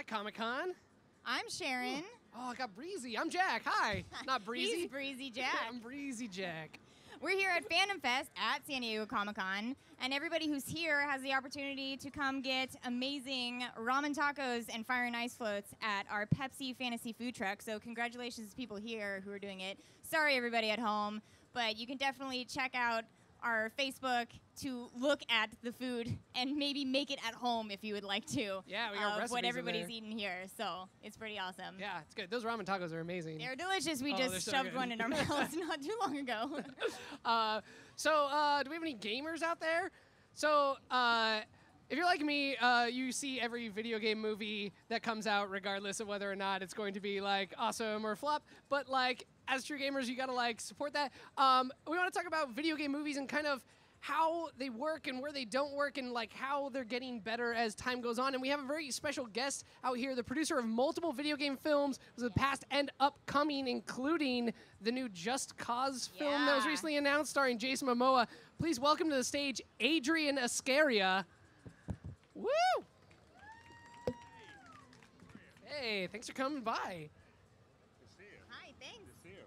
Hi, Comic-Con. I'm Sharon. Oh, I got Breezy. I'm Jack. Hi. Not Breezy. He's Breezy Jack. I'm Breezy Jack. We're here at FandomFest at San Diego Comic-Con, and everybody who's here has the opportunity to come get amazing ramen tacos and fire and ice floats at our Pepsi Fantasy Food Truck. So congratulations to people here who are doing it. Sorry, everybody at home, but you can definitely check out our Facebook to look at the food and maybe make it at home if you would like to. Yeah, we got recipes what in everybody's there. eting here, so it's pretty awesome. Yeah, it's good. Those ramen tacos are amazing. They're delicious. We they're just so shoved good. one in our mouths not too long ago. Do we have any gamers out there? So, if you're like me, you see every video game movie that comes out, regardless of whether or not it's going to be like awesome or flop. But like, as true gamers, you gotta like support that. We want to talk about video game movies and kind of how they work and where they don't work and like how they're getting better as time goes on. And we have a very special guest out here, the producer of multiple video game films, was the past and upcoming, including the new Just Cause film that was Yeah. recently announced, starring Jason Momoa. Please welcome to the stage, Adrian Askarieh. Woo! Hey, thanks for coming by. Good to see you. Hi, thanks. Good to see you.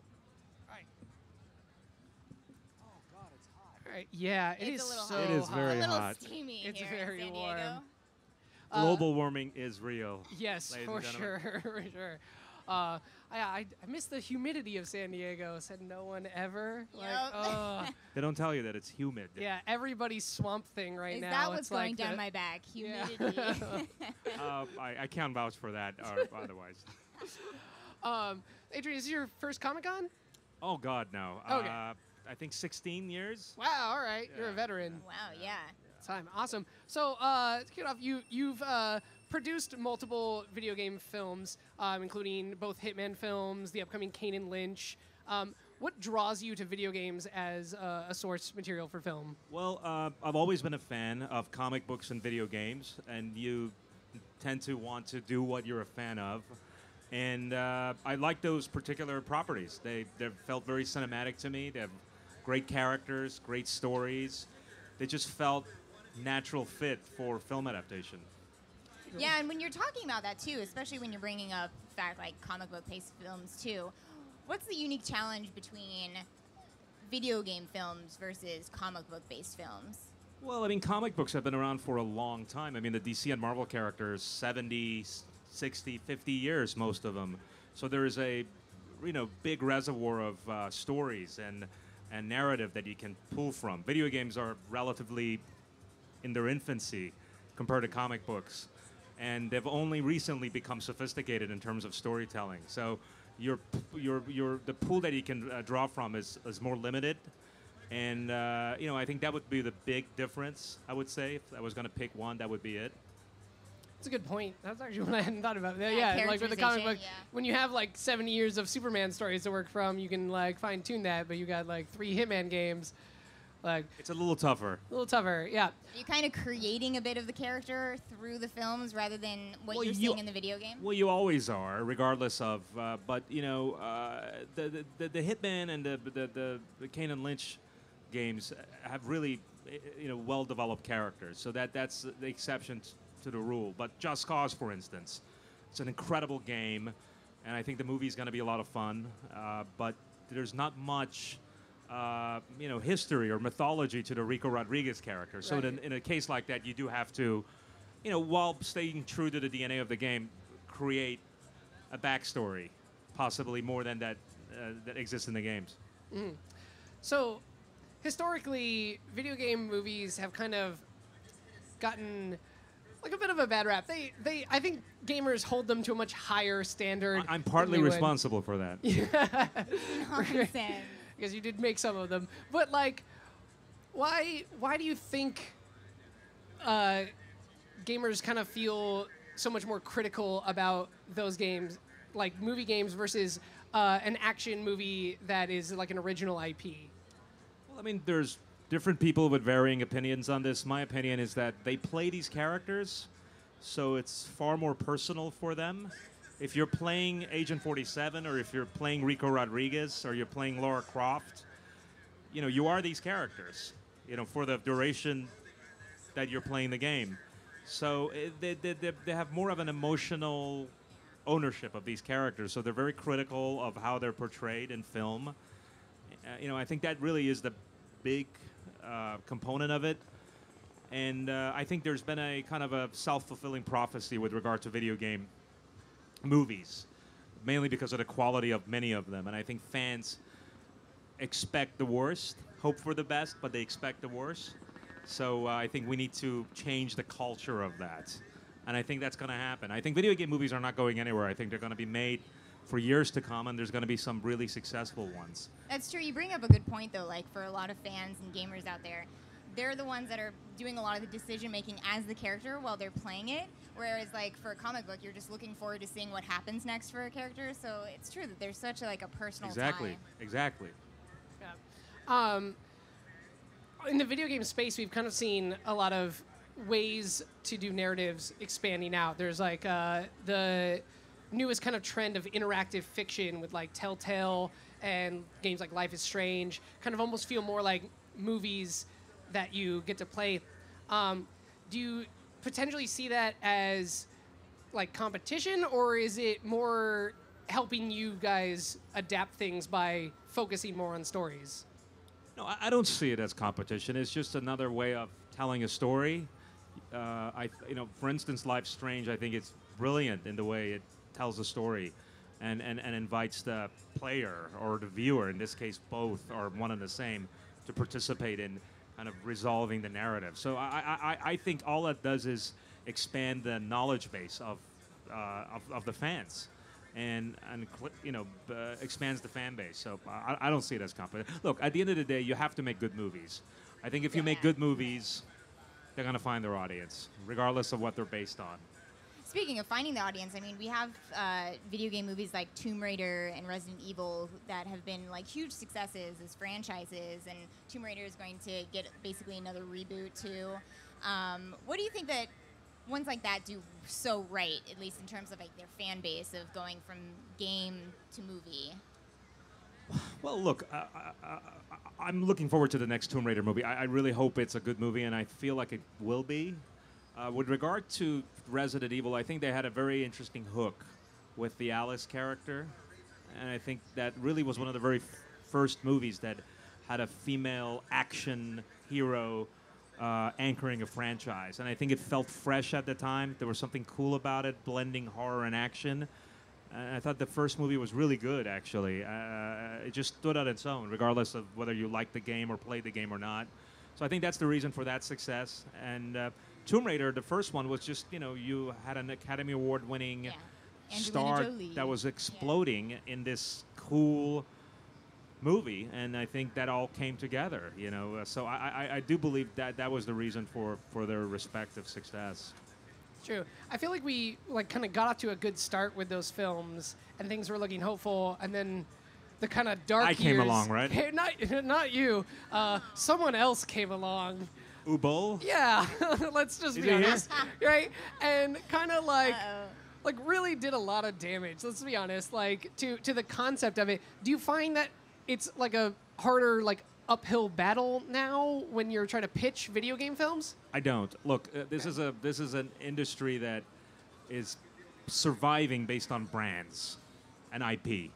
All right. Oh God, it's hot. All right, yeah, it It's is a little so hot. It is hot. very a little hot. steamy It's here very in San warm. Diego. Global warming is real. Yes, ladies for and gentlemen. sure, for sure. I miss the humidity of San Diego. Said no one ever. Like, Yep. oh, They don't tell you that it's humid. yeah, everybody's swamp thing right Is now. that what's it's going like down the- my back? Yeah. Humidity. I can't vouch for that or otherwise. Adrian, is this your first Comic-Con? Oh, God, no. Okay. I think 16 years. Wow, all right, you're a Yeah. veteran. Wow, yeah. Time, awesome. So to kick it off, you've produced multiple video game films, including both Hitman films, the upcoming Kane and Lynch. What draws you to video games as a source material for film? Well, I've always been a fan of comic books and video games, and you tend to want to do what you're a fan of. And I like those particular properties. They've felt very cinematic to me. They have great characters, great stories. They just felt natural fit for film adaptation. Yeah, and when you're talking about that too, especially when you're bringing up fact like comic book based films too, what's the unique challenge between video game films versus comic book based films? Well, I mean, comic books have been around for a long time. I mean, the DC and Marvel characters, 70, 60, 50 years, most of them. So there is a, big reservoir of stories and narrative that you can pull from. Video games are relatively in their infancy compared to comic books, and they've only recently become sophisticated in terms of storytelling. So the pool that you can draw from is more limited, and I think that would be the big difference. I would say if I was going to pick one, that would be it. That's a good point. That's actually what I hadn't thought about. Yeah, Like with the comic book, characterization, yeah. when you have like 70 years of Superman stories to work from, you can like fine tune that. But you got like 3 Hitman games, like It's a little tougher. a little tougher. Yeah. Are you kind of creating a bit of the character through the films rather than what Well, you're you- seeing in the video game? Well, you always are, regardless of. But the Hitman and the Kane and Lynch games have really well-developed characters. So that's the exception to the rule. But Just Cause, for instance, it's an incredible game, and I think the movie is going to be a lot of fun. But there's not much. History or mythology to the Rico Rodriguez character. So Right. in a case like that, you do have to, while staying true to the DNA of the game, create a backstory, possibly more than that exists in the games. So, historically, video game movies have kind of gotten like a bit of a bad rap. I think gamers hold them to a much higher standard. I'm partly than we would. responsible for that. Nonsense. Because you did make some of them. But like, why do you think gamers kind of feel so much more critical about those games, like movie games versus an action movie that is like an original IP? Well, I mean, there's different people with varying opinions on this. My opinion is that they play these characters, so it's far more personal for them. If you're playing Agent 47, or if you're playing Rico Rodriguez, or you're playing Lara Croft, you are these characters, for the duration that you're playing the game. So they have more of an emotional ownership of these characters. So they're very critical of how they're portrayed in film. I think that really is the big component of it. And I think there's been a kind of a self-fulfilling prophecy with regard to video game movies, mainly because of the quality of many of them. And I think fans expect the worst, hope for the best, but they expect the worst. So I think we need to change the culture of that. And I think that's going to happen. I think video game movies are not going anywhere. I think they're going to be made for years to come, and there's going to be some really successful ones. That's true. You bring up a good point, though. Like, for a lot of fans and gamers out there, they're the ones that are doing a lot of the decision making as the character while they're playing it. Whereas, like, for a comic book, you're just looking forward to seeing what happens next for a character. So it's true that there's such a personal tie. Exactly. Yeah. In the video game space, we've kind of seen a lot of ways to do narratives expanding out. There's like the newest kind of trend of interactive fiction with like Telltale and games like Life is Strange, kind of almost feel more like movies that you get to play. Do you potentially see that as like competition, or is it more helping you guys adapt things by focusing more on stories? No, I don't see it as competition. It's just another way of telling a story. For instance, Life is Strange, I think it's brilliant in the way it tells a story and invites the player or the viewer, in this case both are one and the same, to participate in kind of resolving the narrative. So I think all that does is expand the knowledge base of the fans, and expands the fan base. So I don't see it as competition. Look, at the end of the day, you have to make good movies. I think if you make good movies, they're going to find their audience, regardless of what they're based on. Speaking of finding the audience, I mean, we have video game movies like Tomb Raider and Resident Evil that have been like huge successes as franchises, and Tomb Raider is going to get basically another reboot too. What do you think that ones like that do so right, at least in terms of like their fan base of going from game to movie? Well, look, I'm looking forward to the next Tomb Raider movie. I really hope it's a good movie, and I feel like it will be. With regard to Resident Evil, I think they had a very interesting hook with the Alice character, and I think that really was one of the very first movies that had a female action hero anchoring a franchise, and I think it felt fresh at the time. There was something cool about it, blending horror and action. And I thought the first movie was really good, actually. It just stood on its own, regardless of whether you liked the game or played the game or not. So I think that's the reason for that success. And Tomb Raider, the first one, was just, you had an Academy Award-winning star that was exploding in this cool movie, and I think that all came together, So I do believe that was the reason for their respective success. True. I feel like we kind of got off to a good start with those films, and things were looking hopeful, and then the kind of dark years came along, right? Not you. Someone else came along. Ubol? Yeah. Let's just be honest, right? And kind of like really did a lot of damage. Let's be honest. Like to the concept of it. Do you find that it's like a harder uphill battle now when you're trying to pitch video game films? I don't. Look, this is an industry that is surviving based on brands and IP.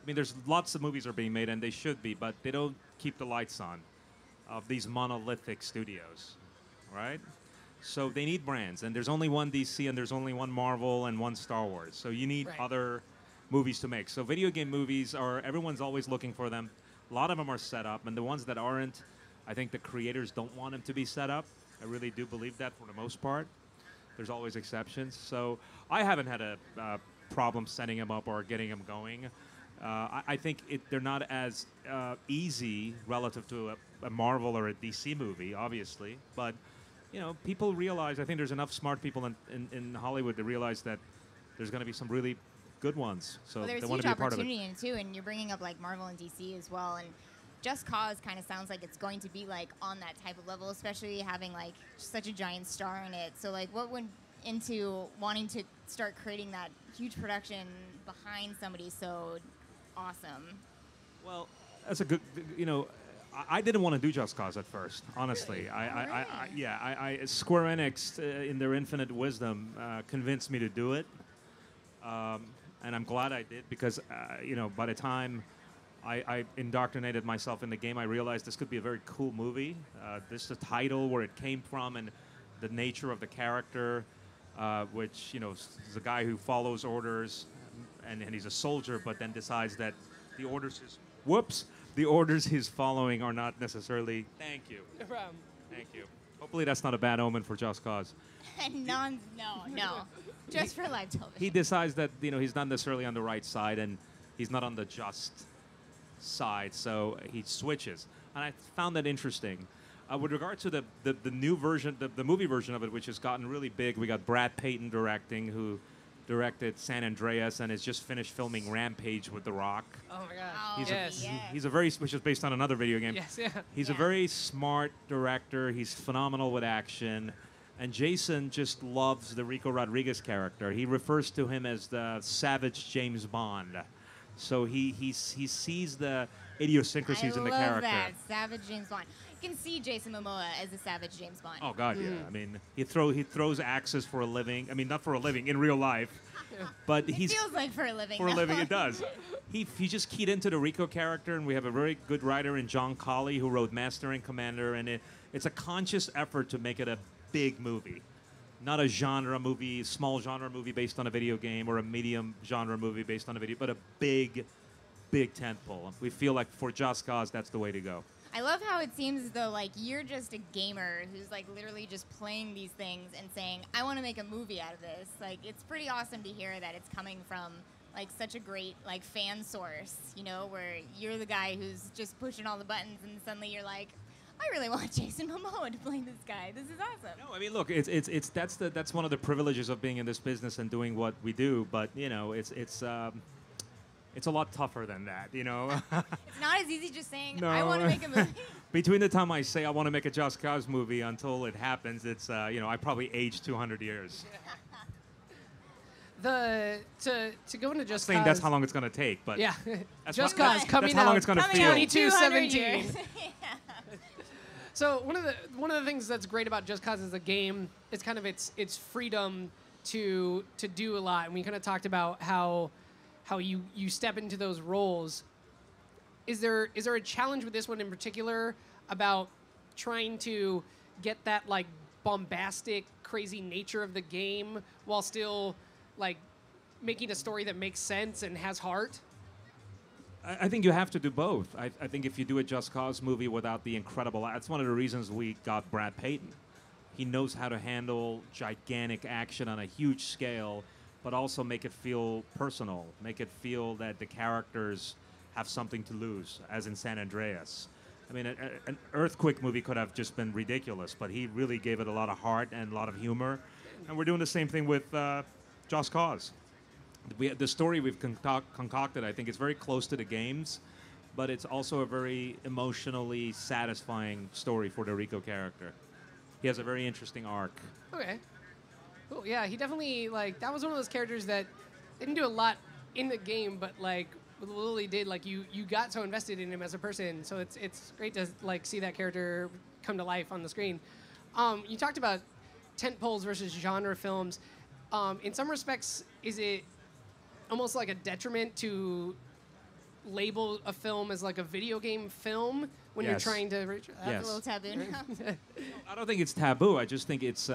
I mean, there's lots of movies are being made, and they should be, but they don't keep the lights on of these monolithic studios, right? So they need brands, and there's only one DC, and there's only one Marvel, and one Star Wars. So you need other movies to make. So video game movies everyone's always looking for them. A lot of them are set up, and the ones that aren't, I think the creators don't want them to be set up. I really do believe that for the most part. There's always exceptions. So I haven't had a problem setting them up or getting them going. I think they're not as easy relative to a Marvel or a DC movie, obviously. But, people realize, I think there's enough smart people in Hollywood to realize that there's going to be some really good ones, so there's they want to be a part of it. There's huge opportunity in it too, and you're bringing up like Marvel and DC as well, and Just Cause kind of sounds like it's going to be like on that type of level, especially having like such a giant star in it. So like, what went into wanting to start creating that huge production behind somebody so awesome? Well, that's a good, I didn't want to do Just Cause at first, honestly. Square Enix, in their infinite wisdom, convinced me to do it, and I'm glad I did because, by the time I indoctrinated myself in the game, I realized this could be a very cool movie. This the title, where it came from, and the nature of the character, which is a guy who follows orders, and he's a soldier, but then decides that the orders he's following are not necessarily. Thank you. No problem. Thank you. Hopefully that's not a bad omen for Just Cause. No. Just for live television. He decides that he's not necessarily on the right side, and he's not on the just side, so he switches. And I found that interesting. With regard to the new version, the movie version of it, which has gotten really big, we got Brad Payton directing, who directed San Andreas and has just finished filming Rampage with The Rock. Oh my gosh. He's a very, which is based on another video game. Yes, yeah. He's a very smart director. He's phenomenal with action. And Jason just loves the Rico Rodriguez character. He refers to him as the savage James Bond. So he sees the idiosyncrasies in the character. I love that, savage James Bond. You can see Jason Momoa as a savage James Bond. Oh God, yeah. I mean, he throws axes for a living. I mean, not for a living in real life, but It feels like for a living. for a living. It does. He just keyed into the Rico character, and we have a very good writer in John Colley who wrote Master and Commander, and it's a conscious effort to make it a big movie, not a genre movie, small genre movie based on a video game, or a medium genre movie based on a video, but a big tentpole. We feel like for Just Cause, that's the way to go. I love how it seems as though like you're just a gamer who's like literally just playing these things and saying, I want to make a movie out of this. Like, it's pretty awesome to hear that it's coming from like such a great like fan source, where you're the guy who's just pushing all the buttons and suddenly you're like, I really want Jason Momoa to play this guy. This is awesome. No, I mean, look, that's one of the privileges of being in this business and doing what we do. But it's a lot tougher than that, It's not as easy just saying, No. I want to make a movie. Between the time I say I want to make a Just Cause movie until it happens, it's I probably aged 200 years. To go into Just Saying Cause. that's how long it's going to take, but Yeah. that's Just what- Cause coming that's how long out it's going to Coming feel. out 2217. 200 years. So one of the things that's great about Just Cause as a game is kind of its freedom to do a lot, and we kind of talked about how you step into those roles. Is there a challenge with this one in particular about trying to get that like bombastic, crazy nature of the game while still like making a story that makes sense and has heart? I think you have to do both. I think if you do a Just Cause movie without the incredible, that's one of the reasons we got Brad Payton. He knows how to handle gigantic action on a huge scale, but also make it feel personal, make it feel that the characters have something to lose, as in San Andreas. I mean, an Earthquake movie could have just been ridiculous, but he really gave it a lot of heart and a lot of humor. And we're doing the same thing with Just Cause. The story we've concocted, I think, is very close to the games, but it's also a very emotionally satisfying story for the Rico character. He has a very interesting arc. Okay. Cool. Yeah, he definitely that was one of those characters that didn't do a lot in the game, but with the little he did, you got so invested in him as a person. So it's great to see that character come to life on the screen. You talked about tentpoles versus genre films. In some respects, is it almost like a detriment to label a film as like a video game film when you're trying to reach? That's a little taboo now. I don't think it's taboo. I just think it's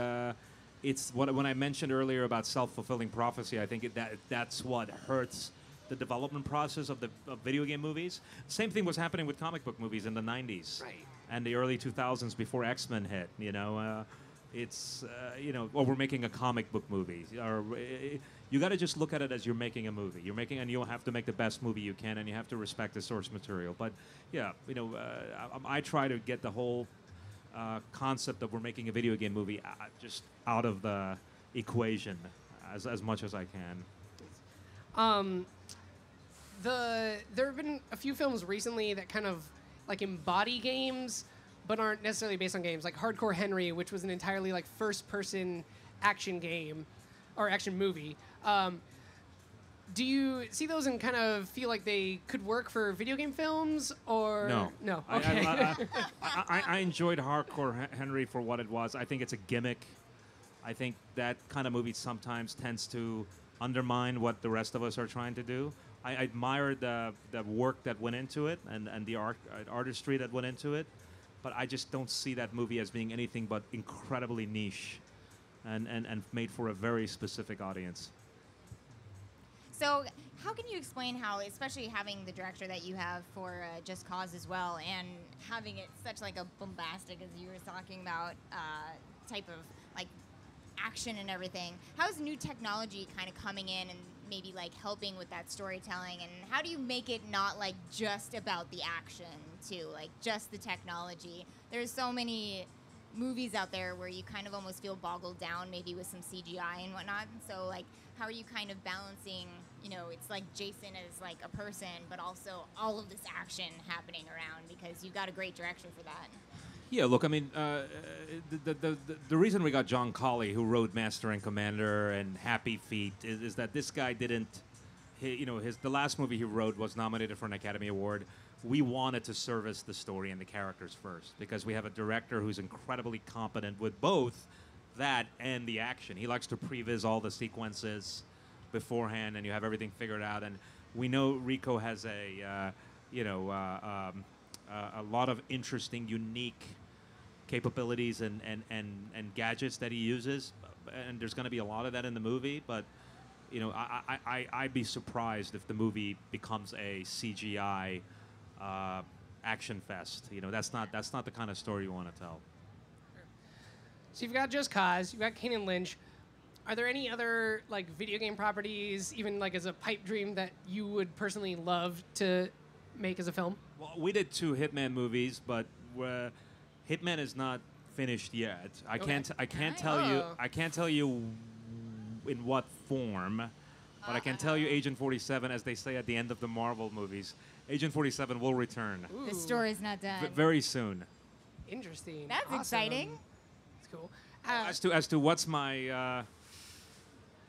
when I mentioned earlier about self-fulfilling prophecy. I think that's what hurts the development process of video game movies. Same thing was happening with comic book movies in the 90s and the early 2000s before X-Men hit. We're making a comic book movie. Or you got to just look at it as you're making a movie. And you'll have to make the best movie you can, and you have to respect the source material. But yeah, I try to get the whole concept of we're making a video game movie just out of the equation as much as I can. There have been a few films recently that kind of embody games, but aren't necessarily based on games, like Hardcore Henry, which was an entirely first-person action game or action movie. do you see those and kind of feel like they could work for video game films, or No. No. I- Okay. I enjoyed Hardcore Henry for what it was. I think it's a gimmick. I think that kind of movie sometimes tends to undermine what the rest of us are trying to do. I admire the work that went into it and the artistry that went into it, but I just don't see that movie as being anything but incredibly niche and made for a very specific audience. So how can you explain how, especially having the director that you have for Just Cause as well, and having it such like a bombastic, as you were talking about, type of like action and everything, how is new technology kind of coming in and maybe like helping with that storytelling, and how do you make it not like just about the action too, like just the technology? There's so many movies out there where you kind of almost feel boggled down maybe with some CGI and whatnot. So like, how are you kind of balancing, it's like Jason as like a person, but also all of this action happening around, because you've got a great director for that. Yeah, look, I mean, the reason we got John Colley, who wrote Master and Commander and Happy Feet, is that this guy didn't, the last movie he wrote was nominated for an Academy Award. We wanted to service the story and the characters first, because we have a director who's incredibly competent with both that and the action. He likes to previs all the sequences beforehand, and you have everything figured out. And we know Rico has a lot of interesting, unique capabilities and gadgets that he uses, and there's going to be a lot of that in the movie. But I'd be surprised if the movie becomes a CGI action fest. That's not the kind of story you want to tell. So you've got Just Cause, you've got Kane and Lynch. Are there any other like video game properties, even like as a pipe dream, that you would personally love to make as a film? Well, we did 2 Hitman movies, but Hitman is not finished yet. I can't tell you. Oh. I can't tell you in what form, but I can tell you Agent 47, as they say at the end of the Marvel movies, Agent 47 will return The story's not done. very soon. Interesting. That's Awesome. exciting. That's cool. As to what's my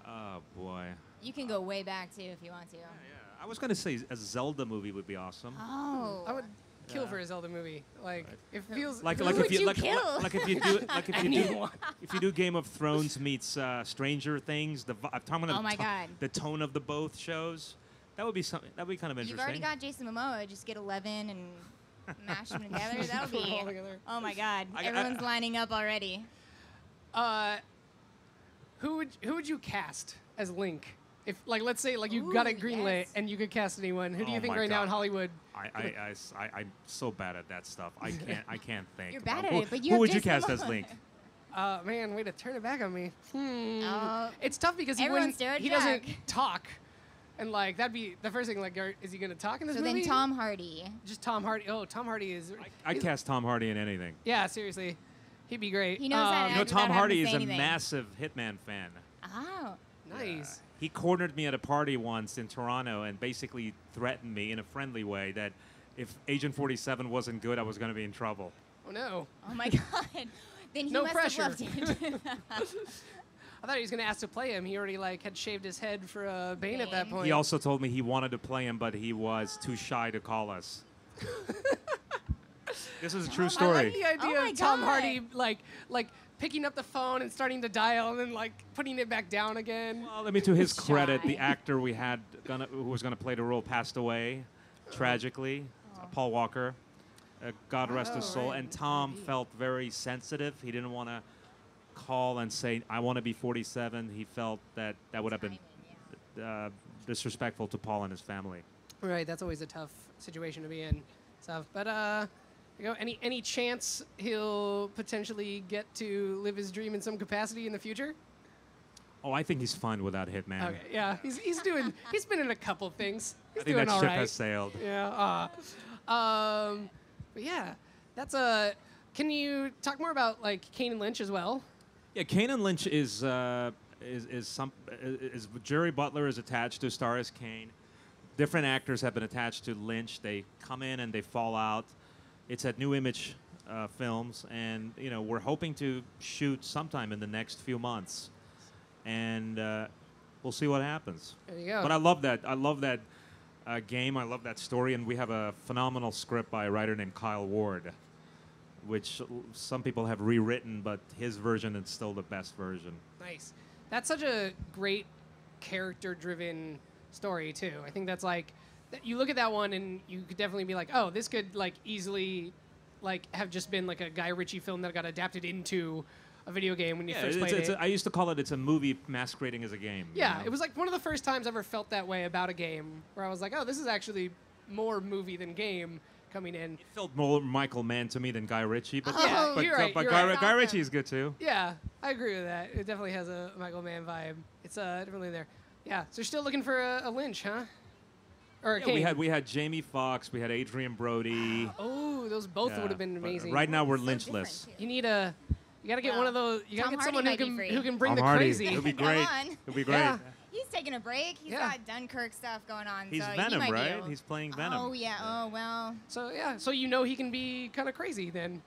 oh boy. You can go way back too if you want to. Yeah, I was gonna say a Zelda movie would be awesome. Oh. I would kill for a Zelda movie. Like, it feels Like Who if would you you like kill? if you do Anyone. if you do Game of Thrones meets Stranger Things, I'm talking about Oh my God. the tone of the both shows. That would be something. That would be kind of You've interesting. already got Jason Momoa. Just get 11 and mash them together. That'll Put 'em be. all together. Oh my God. I- Everyone's lining up already. Who would you cast as Link? If, like, let's say, like, you got it Ooh, greenlit yes. and you could cast anyone. Who do you Oh think my right now in God. Hollywood? I'm so bad at that stuff. I can't think. You're bad at Who- it, but you who have would you Jason cast as Momoa. Link? Man, way to turn it back on me. Oh. It's tough because he Everyone's wouldn't. He Jack. doesn't talk, and like that'd be the first thing. Like, is he gonna talk in this So movie? then Tom Hardy. Just Tom Hardy. Oh, Tom Hardy is. I'd cast Tom Hardy in anything. Yeah, seriously, he'd be great. He knows how to You know, act without Tom having Hardy to is say a anything. massive Hitman fan. Oh. Nice. He cornered me at a party once in Toronto and basically threatened me in a friendly way that if Agent 47 wasn't good, I was going to be in trouble. Oh no. Oh my God. Then he No must pressure. have loved it. I thought he was gonna ask to play him. He already like had shaved his head for Bane at that Bane. point. He also told me he wanted to play him, but he was too shy to call us. This is a true I like story. the idea Oh my of Tom God. Hardy like picking up the phone and starting to dial and then like putting it back down again. Well, I mean, to his Shy. credit, the actor we had who was going to play the role passed away tragically. Paul Walker. God rest his soul. right. And Tom R.I.P. felt very sensitive. He didn't want to call and say, I want to be 47. He felt that would have been disrespectful to Paul and his family. Right, that's always a tough situation to be in. So, but any chance he'll potentially get to live his dream in some capacity in the future? Oh, I think he's fine without Hitman. Okay, yeah, he's been in a couple things. He's I think doing that all ship right. has sailed. Yeah. But yeah, that's Can you talk more about like Kane and Lynch as well? Yeah, Kane and Lynch is Jerry Butler is attached to star as Kane. Different actors have been attached to Lynch. They come in and they fall out. It's at New Image Films, and we're hoping to shoot sometime in the next few months. And we'll see what happens. There you go. But I love that. I love that game. I love that story, and we have a phenomenal script by a writer named Kyle Ward, which some people have rewritten, but his version is still the best version. Nice. That's such a great character-driven story too. I think that's like you look at that one and you could definitely be like, oh, this could like easily like have just been like a Guy Ritchie film that got adapted into a video game when you first played it. I used to call it it's a movie masquerading as a game. Yeah, you know? it was like one of the first times I ever felt that way about a game where I was like, oh, this is actually more movie than game coming in. It felt more Michael Mann to me than Guy Ritchie, but, Yeah, but, you're right, but you're Guy, right. Guy Ritchie is good too. Yeah, I agree with that. It definitely has a Michael Mann vibe. It's definitely there. Yeah, so you're still looking for a Lynch, huh? Or a Yeah, Kane. we had Jamie Foxx, we had Adrian Brody. Oh, those both Yeah, would have been but amazing. Right now we're So lynchless. different, too. You need a. You gotta get Well, one of those. You gotta Tom get Hardy someone might be free. who can bring Tom the Hardy. crazy. It'll be Come great. on. It'll be great. Yeah. He's taking a break. He's Yeah. got Dunkirk stuff going on. He's so he Venom, might be right? able- He's playing Venom. Oh, yeah. Oh, well. So yeah, so you know he can be kind of crazy then.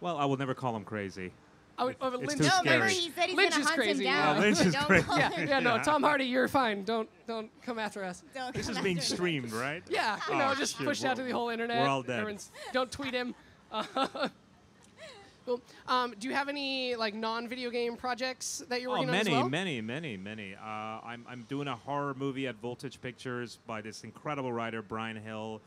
Well, I will never call him crazy. Lynch. too No, scary. remember he said he's Lynch going is to hunt crazy. him down. Oh, Lynch so is don't crazy. call Yeah, him- yeah, no, Yeah. Tom Hardy, you're fine. Don't come after us. don't This come is being after him. streamed, right? Yeah, you know, Oh, just shit, pushed out to the whole internet. we're all dead. Everyone's- Don't tweet him. Cool. Do you have any like non-video game projects that you're Oh, working on as many, well? many. I'm doing a horror movie at Voltage Pictures by this incredible writer Brian Hill.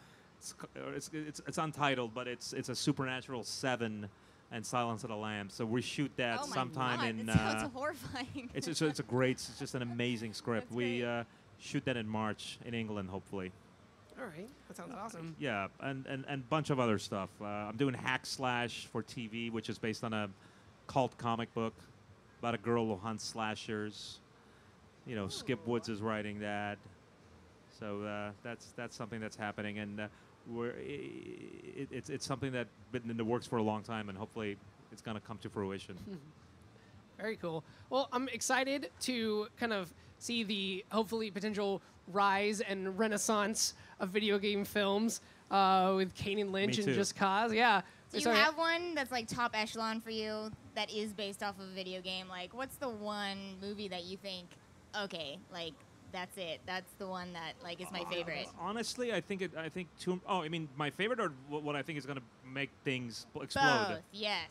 It's untitled, but it's a Supernatural 7 and Silence of the Lambs. So we shoot that Oh my sometime God, in. that sounds horrifying. It's a great, it's just an amazing script. That's We great. shoot that in March in England, hopefully. All right, that sounds awesome. Yeah, and bunch of other stuff. I'm doing Hack Slash for TV, which is based on a cult comic book about a girl who hunts slashers. You know, Skip Woods is writing that. So that's something that's happening, and it's something that's been in the works for a long time, and hopefully it's going to come to fruition. Very cool. Well, I'm excited to kind of see the hopefully potential rise and renaissance of video game films with Kane and Lynch Me and too. Just Cause. Yeah. Do you So- have one that's like top echelon for you that is based off of a video game? Like, what's the one movie that you think, okay, like that's it, that's the one that like is my favorite? Honestly, I think I mean, my favorite or what I think is going to make things explode. Both, yes.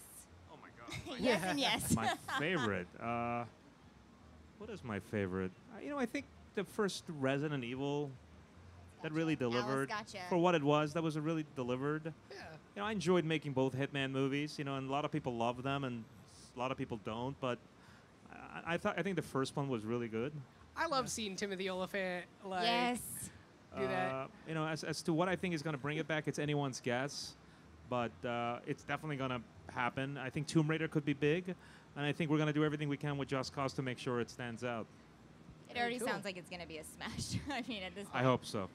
Oh my god. Yes and yes. My favorite. What is my favorite? I think the first Resident Evil that really delivered gotcha. for what it was. That was really delivered. Yeah. I enjoyed making both Hitman movies. And a lot of people love them, and a lot of people don't. But I think the first one was really good. I love seeing Timothy Olyphant like Yes. do that. As to what I think is going to bring it back, it's anyone's guess. But it's definitely going to happen. I think Tomb Raider could be big. And I think we're going to do everything we can with Just Cause to make sure it stands out. It already cool. sounds like it's gonna be a smash. I mean, at this point. I hope so.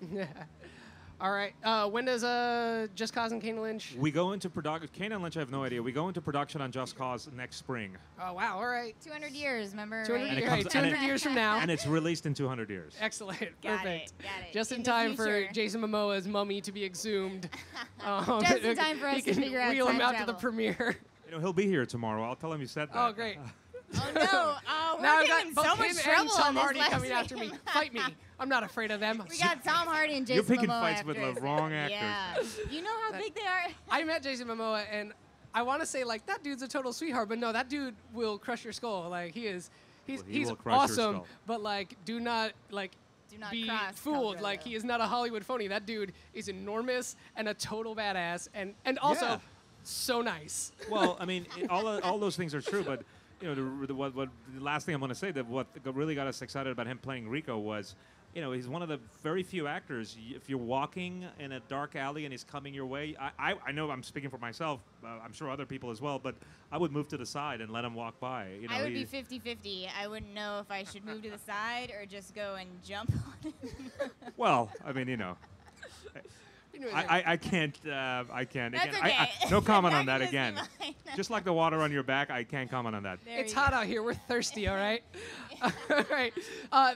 All right. When does Just Cause and Kane and Lynch? We go into production. Kane and Lynch, I have no idea. We go into production on Just Cause next spring. Oh wow! All right. 200 years, remember? 200 right? And it years, comes- 200 years from now. And it's released in 200 years. Excellent. Got Perfect. it. Got it. Just in the time for future. Jason Momoa's mummy to be exhumed. Just in time for us he to can figure out wheel him time out to the travel. premiere. He'll be here tomorrow. I'll tell him you said that. Oh, great. Oh no! Oh, we're Now I've getting got in so both much him trouble and on Tom this Hardy last coming after me. name. Fight me. I'm not afraid of them. We got Tom Hardy and Jason You're picking Momoa fights with after the us. wrong actors. Yeah. You know how big they are? I met Jason Momoa, and I want to say, like, that dude's a total sweetheart, but no, that dude will crush your skull. Like, he's Well, he he's will crush your awesome, skull. but, like, do not be cross fooled. Khal Like, Drogo. he is not a Hollywood phony. That dude is enormous and a total badass, and also Yeah. so nice. Well, I mean, all those things are true, but the last thing I'm going to say that what really got us excited about him playing Rico was, he's one of the very few actors. If you're walking in a dark alley and he's coming your way, I know I'm speaking for myself. I'm sure other people as well, but I would move to the side and let him walk by. I would be 50-50. I wouldn't know if I should move to the side or just go and jump on him. Well, I mean, I can't. I can't. That's Again, okay. no comment on That that can again. just be mine. Just like the water on your back, I can't comment on that. There It's you hot go. out here. We're thirsty, all right? All right.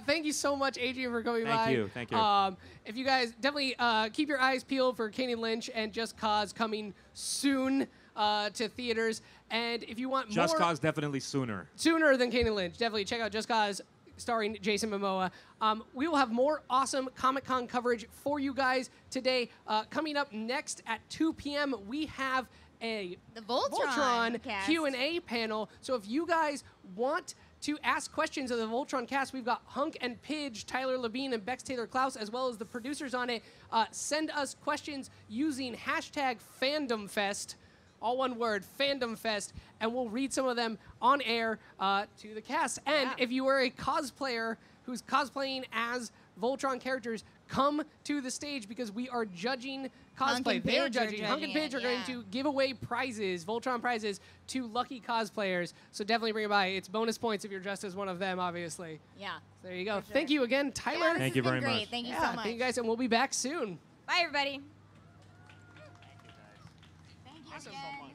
Thank you so much, Adrian, for coming by. Thank you. If you guys definitely keep your eyes peeled for Kane and Lynch and Just Cause coming soon to theaters. And if you want Just more Cause definitely sooner. sooner than Kane and Lynch, definitely check out Just Cause starring Jason Momoa. We will have more awesome Comic-Con coverage for you guys today. Coming up next at 2 p.m., we have the Voltron cast. Q&A panel. So if you guys want to ask questions of the Voltron cast, we've got Hunk and Pidge, Tyler Labine, and Bex Taylor Klaus, as well as the producers on it. Send us questions using hashtag FandomFest, all one word, FandomFest, and we'll read some of them on air to the cast. And if you are a cosplayer who's cosplaying as Voltron characters, come to the stage because we are judging cosplay. They're judging. Hunk and Pidge are going to give away prizes, Voltron prizes, to lucky cosplayers. So definitely bring it by. It's bonus points if you're dressed as one of them, obviously. Yeah. So there you go. Sure. Thank you again, Tyler. Thank you very much. Thank you so much. Thank you guys, and we'll be back soon. Bye, everybody. Thank you, guys. Thank you Awesome. again.